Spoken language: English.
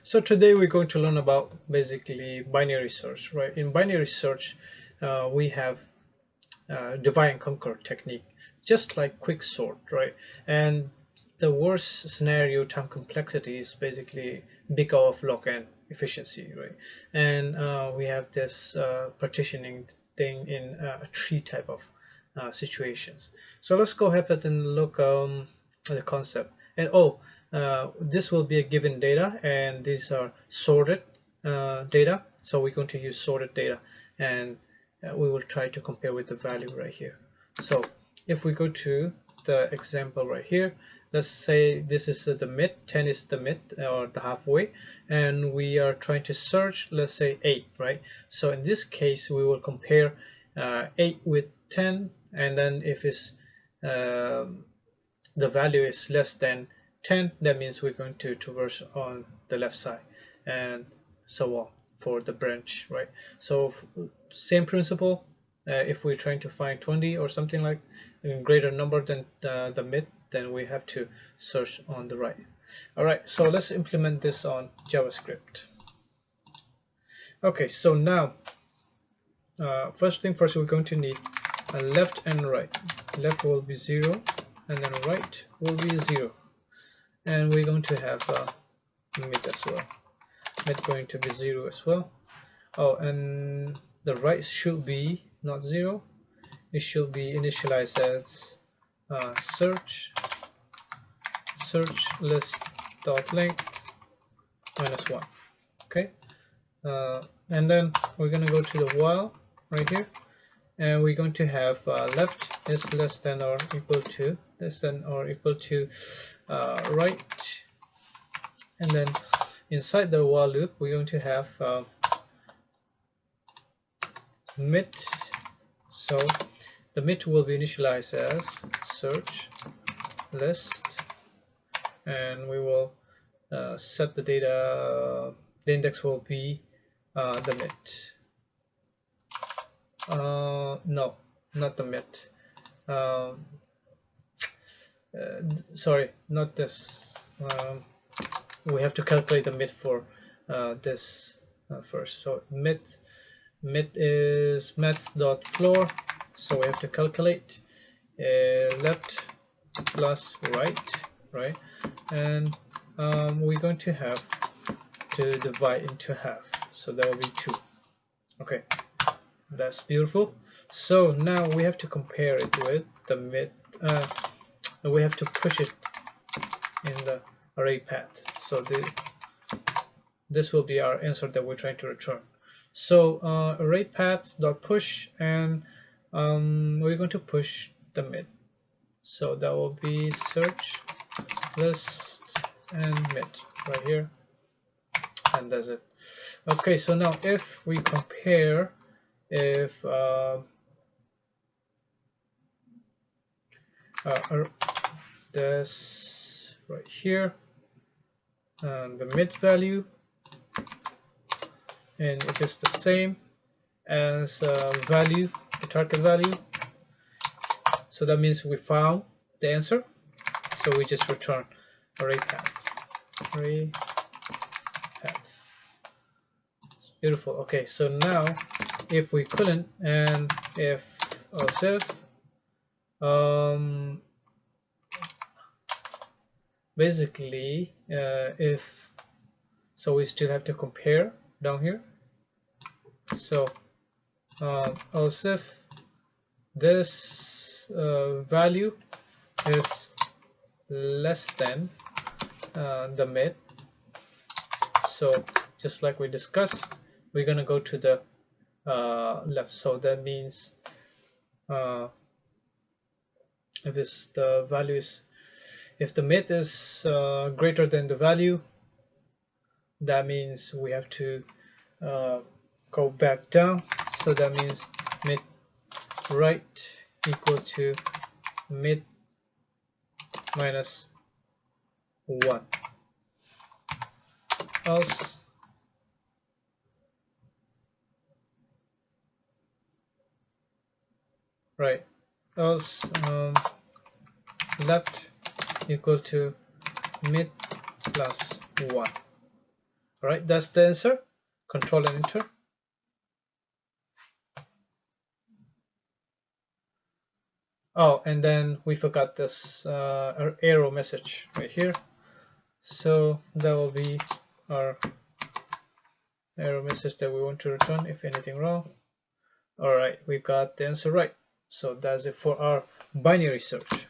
So today we're going to learn about basically binary search, right? In binary search, we have divide and conquer technique, just like quick sort, right? And the worst scenario time complexity is basically big O of log n efficiency, right? And we have this partitioning thing in three type of situations. So let's go ahead and look at the concept. And this will be a given data, and these are sorted data. So we're going to use sorted data, and we will try to compare with the value right here. So if we go to the example right here, let's say this is the mid, 10 is the mid or the halfway, and we are trying to search, let's say 8, right? So in this case, we will compare 8 with 10, and then if it's the value is less than 10, that means we're going to traverse on the left side, and so on for the branch, right? So same principle. If we're trying to find 20 or something like a greater number than the mid, then we have to search on the right. All right, so let's implement this on JavaScript. Okay, so now first thing first, we're going to need a left and right. Left will be 0, and then right will be 0, and we're going to have mid as well. Mid going to be 0 as well. Oh, and the right should be not 0. It should be initialized as search list dot length -1. Okay, and then we're going to go to the while right here, and we're going to have left is less than or equal to right, and then inside the while loop we're going to have mid. So the mid will be initialized as search list, and we will set the data. The index will be the mid. No, not the mid. Sorry, not this. We have to calculate the mid for this first. So mid is math.floor, so we have to calculate left plus right, and we're going to have to divide into half, so that will be 2. Okay, that's beautiful. So now we have to compare it with the mid, and we have to push it in the array path, so this will be our answer that we're trying to return. So array paths dot push, and we're going to push the mid, so that will be search list and mid right here, and that's it. Okay, so now if we compare, if this right here, the mid value, and it is the same as value, the target value, so that means we found the answer, so we just return array paths. It's beautiful. Okay, so now if we couldn't, and if else if basically if, so we still have to compare down here. So else if this value is less than the mid, so just like we discussed, we're going to go to the left. So that means if the value is, if the mid is greater than the value, that means we have to go back down. So that means mid right equal to mid -1. Else right, else left equal to mid +1. All right, that's the answer. Control and enter. Oh, and then we forgot this arrow message right here. So that will be our error message that we want to return if anything wrong. All right, we got the answer right. So that's it for our binary search.